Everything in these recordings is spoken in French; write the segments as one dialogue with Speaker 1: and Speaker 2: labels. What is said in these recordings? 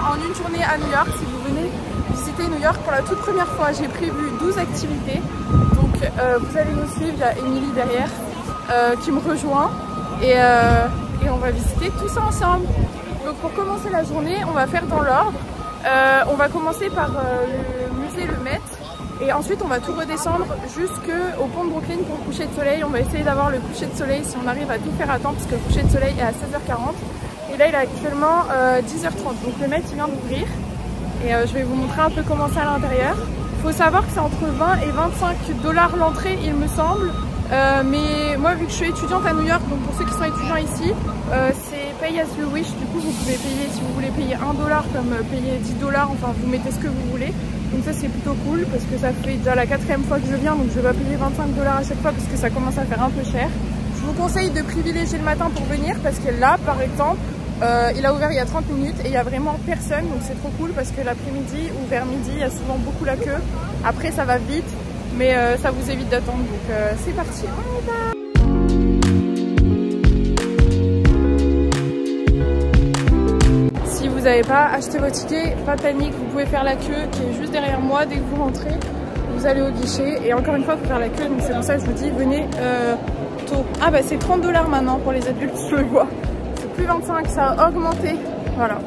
Speaker 1: en une journée à New York si vous venez visiter New York pour la toute première fois. J'ai prévu 12 activités. Donc vous allez nous suivre, il y a Émilie derrière qui me rejoint et on va visiter tout ça ensemble. Donc pour commencer la journée, on va faire dans l'ordre. On va commencer par le musée Le Met et ensuite on va tout redescendre jusqu'au pont de Brooklyn pour le coucher de soleil. On va essayer d'avoir le coucher de soleil si on arrive à tout faire à temps parce que le coucher de soleil est à 16h40 et là il est actuellement 10h30. Donc le Met il vient d'ouvrir et je vais vous montrer un peu comment c'est à l'intérieur. Il faut savoir que c'est entre 20 et 25 $ l'entrée il me semble. Mais moi vu que je suis étudiante à New York, donc pour ceux qui sont étudiants ici, c'est pay as you wish. Du coup vous pouvez payer, si vous voulez payer 1 $ comme payer 10 $, enfin vous mettez ce que vous voulez. Donc ça c'est plutôt cool parce que ça fait déjà la 4e fois que je viens, donc je vais pas payer 25 $ à chaque fois parce que ça commence à faire un peu cher. Je vous conseille de privilégier le matin pour venir parce que là par exemple il a ouvert il y a 30 minutes et il y a vraiment personne, donc c'est trop cool parce que l'après-midi ou vers midi il y a souvent beaucoup la queue. Après ça va vite mais ça vous évite d'attendre, donc c'est parti. Si vous n'avez pas acheté vos tickets, pas de panique, vous pouvez faire la queue qui est juste derrière moi. Dès que vous rentrez, vous allez au guichet et encore une fois, il faut faire la queue, donc c'est pour ça que je vous dis venez tôt. Ah bah c'est 30 $ maintenant pour les adultes, je le vois. C'est plus 25, ça a augmenté, voilà.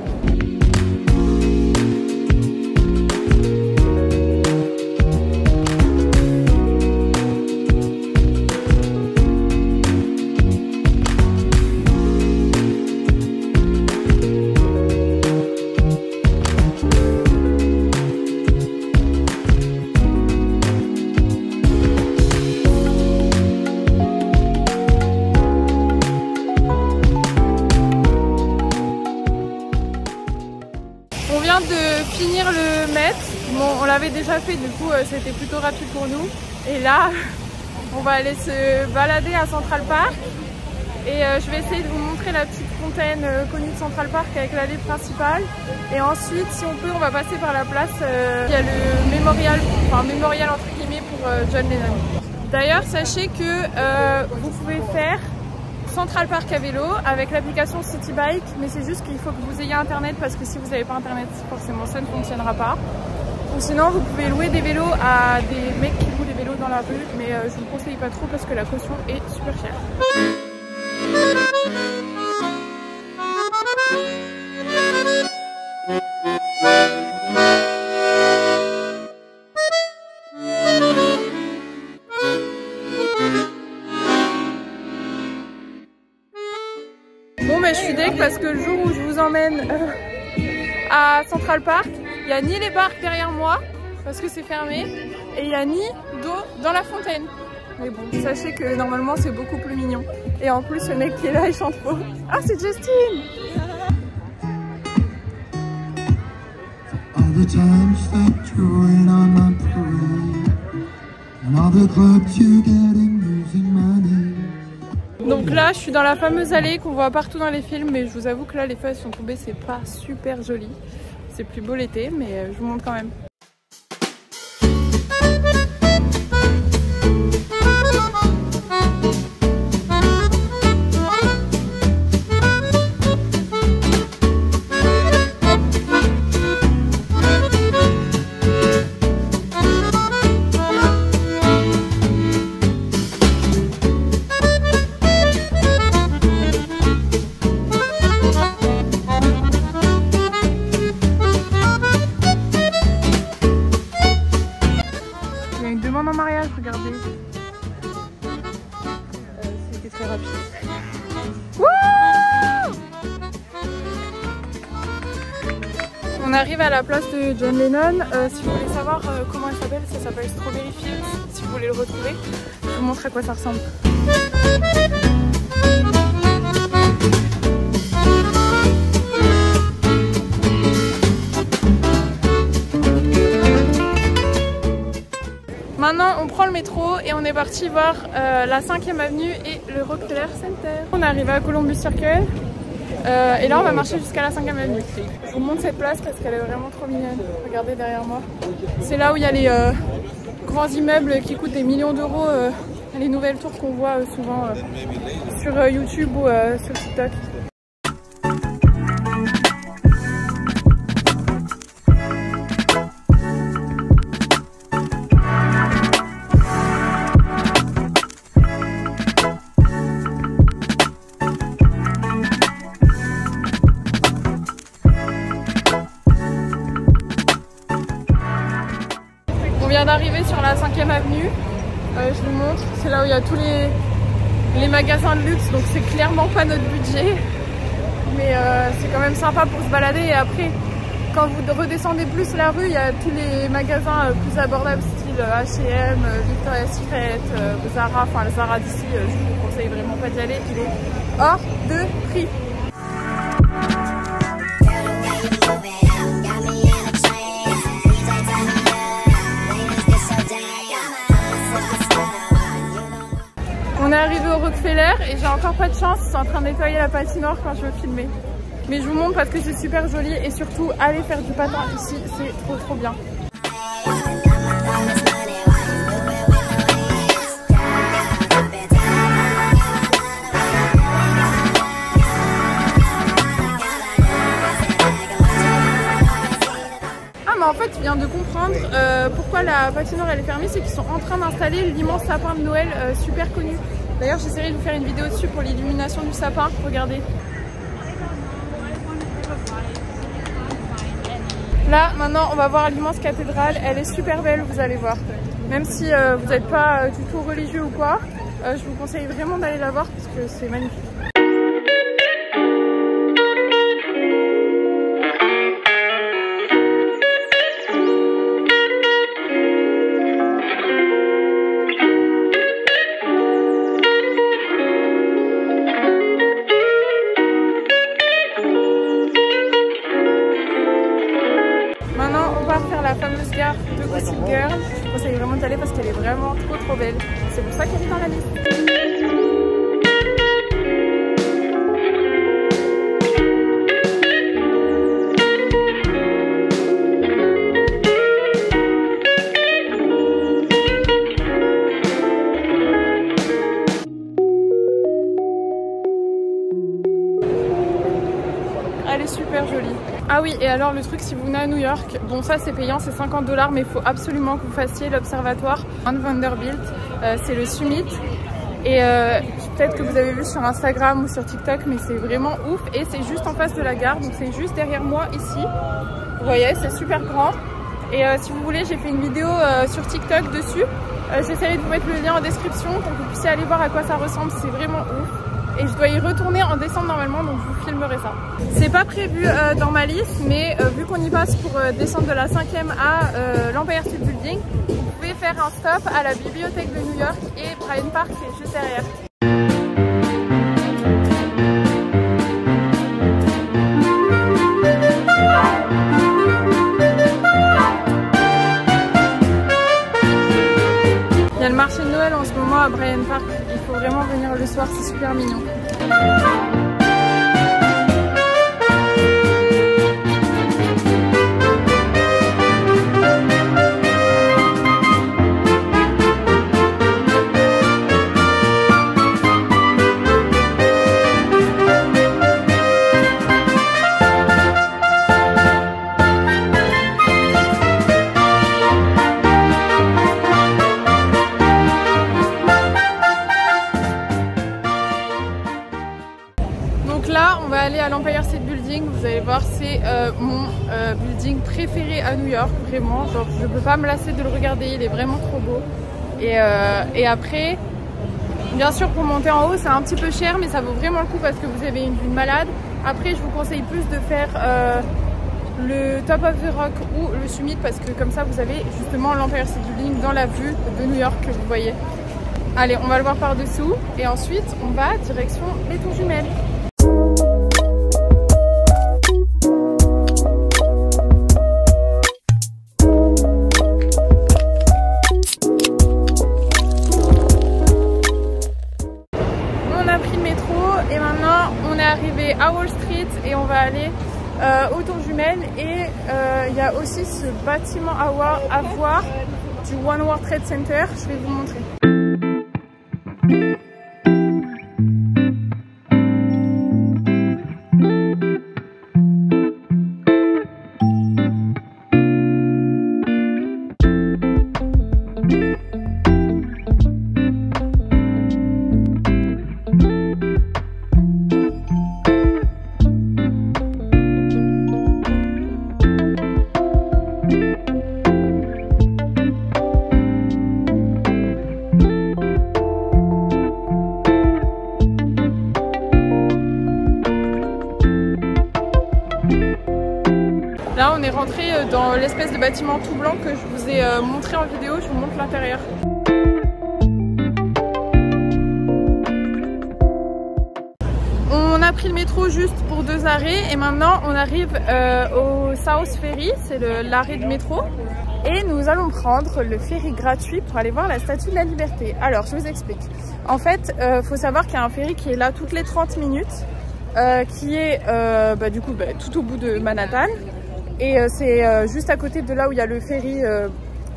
Speaker 1: De finir le Met, bon, on l'avait déjà fait, du coup c'était plutôt rapide pour nous. Et là, on va aller se balader à Central Park. Et je vais essayer de vous montrer la petite fontaine connue de Central Park avec l'allée principale. Et ensuite, si on peut, on va passer par la place. Il y a le mémorial, enfin mémorial entre guillemets pour John Lennon. D'ailleurs, sachez que vous pouvez faire Central Park à vélo avec l'application City Bike, mais c'est juste qu'il faut que vous ayez internet parce que si vous n'avez pas internet, forcément ça ne fonctionnera pas. Ou sinon vous pouvez louer des vélos à des mecs qui louent des vélos dans la rue, mais je ne vous conseille pas trop parce que la caution est super chère. Bon mais je suis deg parce que le jour où je vous emmène à Central Park, il n'y a ni les parcs derrière moi parce que c'est fermé et il n'y a ni d'eau dans la fontaine. Mais bon, sachez que normalement c'est beaucoup plus mignon. Et en plus le mec qui est là il chante faux. Ah c'est Justine! All the times that you went on my parade and all the clubs you get in using money. Donc là je suis dans la fameuse allée qu'on voit partout dans les films, mais je vous avoue que là les feuilles sont tombées, c'est pas super joli. C'est plus beau l'été, mais je vous montre quand même. En mariage, regardez. C'était très rapide. Wouh! On arrive à la place de John Lennon. Si vous voulez savoir comment elle s'appelle, ça s'appelle Strawberry Fields. Si vous voulez le retrouver, je vous montre à quoi ça ressemble. Maintenant on prend le métro et on est parti voir la 5e avenue et le Rockefeller Center. On est arrivé à Columbus Circle et là on va marcher jusqu'à la 5e avenue. Je vous montre cette place parce qu'elle est vraiment trop mignonne. Regardez derrière moi. C'est là où il y a les grands immeubles qui coûtent des millions d'euros, les nouvelles tours qu'on voit souvent sur YouTube ou sur TikTok. C'est là où il y a tous les magasins de luxe, donc c'est clairement pas notre budget. Mais c'est quand même sympa pour se balader. Et après, quand vous redescendez plus la rue, il y a tous les magasins plus abordables, style H&M, Victoria's Secret, Zara. Enfin, le Zara d'ici, je vous conseille vraiment pas d'y aller. Il est hors de prix. On est arrivé au Rockefeller et j'ai encore pas de chance, ils sont en train de nettoyer la patinoire quand je veux filmer. Mais je vous montre parce que c'est super joli et surtout allez faire du patin ici, c'est trop bien. Ah mais en fait je viens de comprendre pourquoi la patinoire elle est fermée, c'est qu'ils sont en train d'installer l'immense sapin de Noël super connu. D'ailleurs j'essaierai de vous faire une vidéo dessus pour l'illumination du sapin, regardez. Là, maintenant, on va voir l'immense cathédrale. Elle est super belle, vous allez voir. Même si vous n'êtes pas du tout religieux ou quoi, je vous conseille vraiment d'aller la voir parce que c'est magnifique. La fameuse gare de Gossip Girl, je vous conseille vraiment d'y aller parce qu'elle est vraiment trop belle. C'est pour ça qu'elle est dans la liste. Elle est super jolie. Ah oui, et alors le truc, si vous venez à New York, bon ça c'est payant, c'est 50 $, mais il faut absolument que vous fassiez l'observatoire Vanderbilt, c'est le summit. Et peut-être que vous avez vu sur Instagram ou sur TikTok, mais c'est vraiment ouf. Et c'est juste en face de la gare, donc c'est juste derrière moi ici. Vous voyez, c'est super grand. Et si vous voulez, j'ai fait une vidéo sur TikTok dessus. J'essaierai de vous mettre le lien en description pour que vous puissiez aller voir à quoi ça ressemble, c'est vraiment ouf. Et je dois y retourner en décembre normalement, donc je vous filmerai ça. C'est pas prévu dans ma liste, mais vu qu'on y passe pour descendre de la 5e à l'Empire State Building, vous pouvez faire un stop à la bibliothèque de New York et Bryant Park qui est juste derrière. Il y a le marché de Noël en ce moment à Bryant Park. Il faut vraiment venir le soir, c'est super mignon. On va aller à l'Empire State Building, vous allez voir, c'est mon building préféré à New York, vraiment. Genre, je peux pas me lasser de le regarder, il est vraiment trop beau. Et après, bien sûr pour monter en haut c'est un petit peu cher, mais ça vaut vraiment le coup parce que vous avez une vue malade. Après je vous conseille plus de faire le Top of the Rock ou le Summit parce que comme ça vous avez justement l'Empire State Building dans la vue de New York que vous voyez. Allez, on va le voir par dessous et ensuite on va direction les Tours Jumelles. Et maintenant on est arrivé à Wall Street et on va aller aux Tours Jumelles et il y a aussi ce bâtiment à voir du One World Trade Center, je vais vous montrer. rentrer dans l'espèce de bâtiment tout blanc que je vous ai montré en vidéo. Je vous montre l'intérieur. On a pris le métro juste pour 2 arrêts et maintenant on arrive au South Ferry, c'est l'arrêt de métro. Et nous allons prendre le ferry gratuit pour aller voir la Statue de la Liberté. Alors, je vous explique. En fait, faut savoir qu'il y a un ferry qui est là toutes les 30 minutes, qui est du coup tout au bout de Manhattan. Et c'est juste à côté de là où il y a le ferry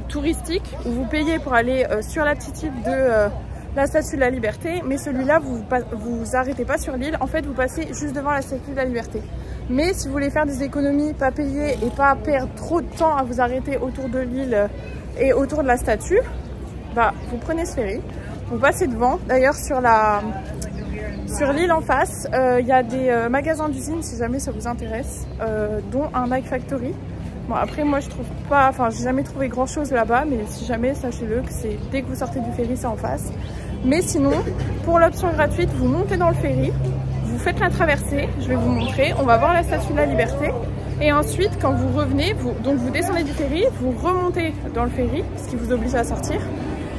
Speaker 1: touristique, où vous payez pour aller sur la petite île de la Statue de la Liberté. Mais celui-là, vous arrêtez pas sur l'île. En fait, vous passez juste devant la Statue de la Liberté. Mais si vous voulez faire des économies, pas payer et pas perdre trop de temps à vous arrêter autour de l'île et autour de la statue, vous prenez ce ferry, vous passez devant. D'ailleurs sur l'île en face, il y a des magasins d'usine si jamais ça vous intéresse, dont un Nike Factory. Bon après moi je trouve pas, j'ai jamais trouvé grand chose là-bas, mais si jamais sachez-le que c'est dès que vous sortez du ferry c'est en face. Mais sinon pour l'option gratuite vous montez dans le ferry, vous faites la traversée, je vais vous montrer, on va voir la Statue de la Liberté et ensuite quand vous revenez, vous descendez du ferry, vous remontez dans le ferry, ce qui vous oblige à sortir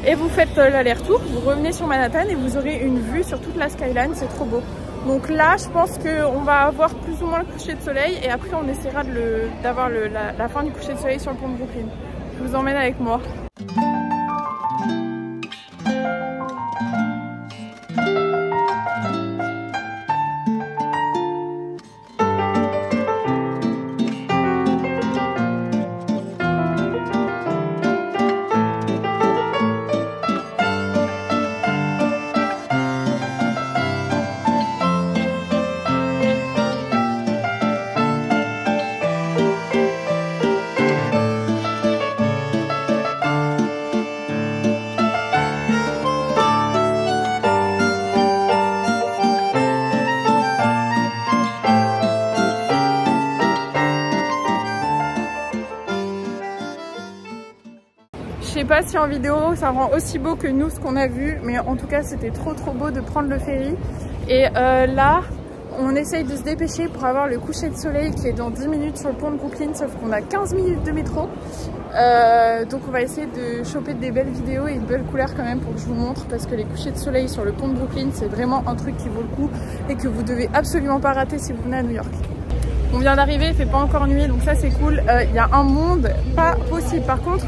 Speaker 1: et vous faites l'aller-retour, vous revenez sur Manhattan et vous aurez une vue sur toute la skyline, c'est trop beau. Donc là je pense qu'on va avoir plus ou moins le coucher de soleil et après on essaiera d'avoir la fin du coucher de soleil sur le pont de Brooklyn. Je vous emmène avec moi. Je sais pas si en vidéo ça rend aussi beau que nous ce qu'on a vu, mais en tout cas c'était trop beau de prendre le ferry. Et là on essaye de se dépêcher pour avoir le coucher de soleil qui est dans 10 minutes sur le pont de Brooklyn, sauf qu'on a 15 minutes de métro. Donc on va essayer de choper des belles vidéos et de belles couleurs quand même pour que je vous montre, parce que les couchers de soleil sur le pont de Brooklyn c'est vraiment un truc qui vaut le coup et que vous devez absolument pas rater si vous venez à New York. On vient d'arriver, il fait pas encore nuit donc ça c'est cool. Il y a un monde pas possible. Par contre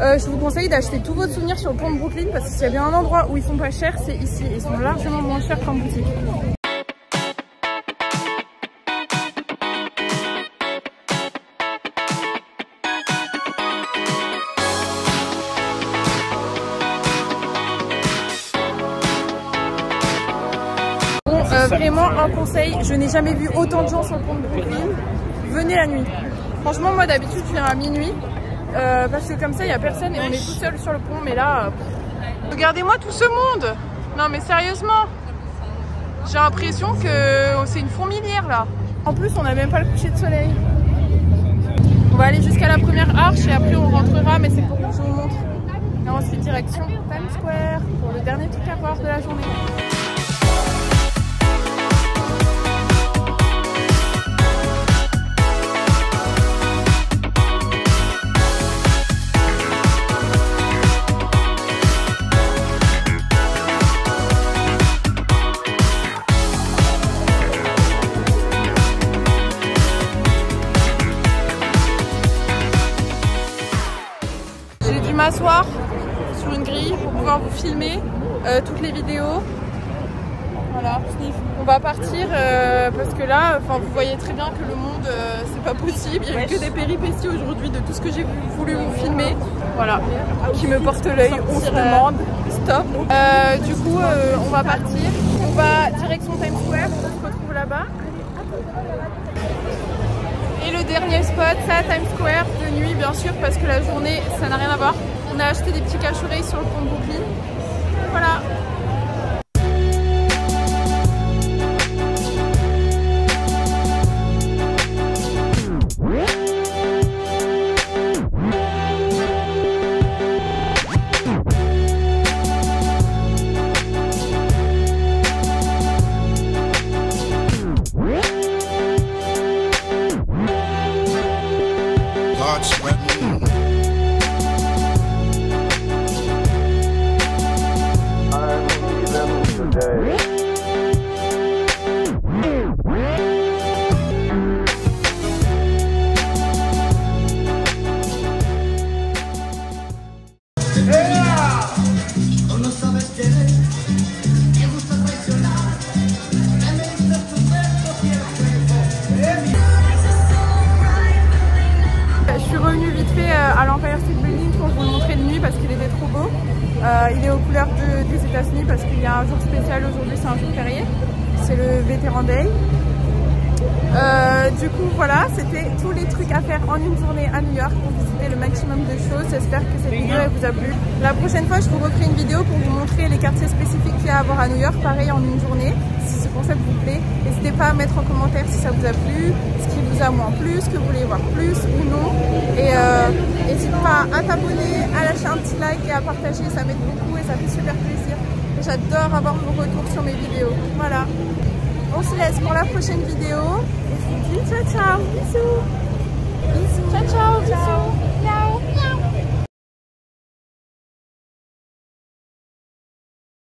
Speaker 1: je vous conseille d'acheter tous vos souvenirs sur le pont de Brooklyn, parce que s'il y a bien un endroit où ils sont pas chers, c'est ici. Ils sont largement moins chers qu'en boutique. Bon, vraiment un conseil, je n'ai jamais vu autant de gens sur le pont de Brooklyn. Venez la nuit. Franchement moi d'habitude je viens à minuit. Parce que comme ça il n'y a personne et on est tout seul sur le pont, mais là regardez-moi tout ce monde. Non mais sérieusement, j'ai l'impression que c'est une fourmilière là. En plus on n'a même pas le coucher de soleil. On va aller jusqu'à la première arche et après on rentrera, mais c'est pour que je vous montre. Et ensuite direction Times Square pour le dernier truc à voir de la journée. M'asseoir sur une grille pour pouvoir vous filmer toutes les vidéos. Voilà, on va partir parce que là, vous voyez très bien que le monde, c'est pas possible. Il n'y a eu que des péripéties aujourd'hui de tout ce que j'ai voulu vous filmer. Voilà, qui me porte l'œil, on se demande. Stop. Du coup, on va partir. On va direction Times Square, on se retrouve là-bas. Et le dernier spot, c'est à Times Square, de nuit bien sûr, parce que la journée, ça n'a rien à voir. On a acheté des petits cache-oreilles sur le pont de Brooklyn. Voilà. Il est aux couleurs des États-Unis parce qu'il y a un jour spécial aujourd'hui, c'est un jour férié. C'est le Veteran Day. Du coup voilà, c'était tous les trucs à faire en une journée à New York pour visiter le maximum de choses. J'espère que cette vidéo elle vous a plu. La prochaine fois je vous referai une vidéo pour vous montrer les quartiers spécifiques qu'il y a à voir à New York, pareil en une journée. Si ce concept vous plaît, n'hésitez pas à mettre en commentaire si ça vous a plu, ce qui vous a moins plu, ce que vous voulez voir plus ou non. Et n'hésitez pas à t'abonner, à lâcher un petit like et à partager, ça m'aide beaucoup et ça fait super plaisir. Et j'adore avoir vos retours sur mes vidéos. Voilà. On se laisse pour la prochaine vidéo et je vous dis ciao ciao, bisous, bisous, ciao ciao, bisous, miaou, miaou.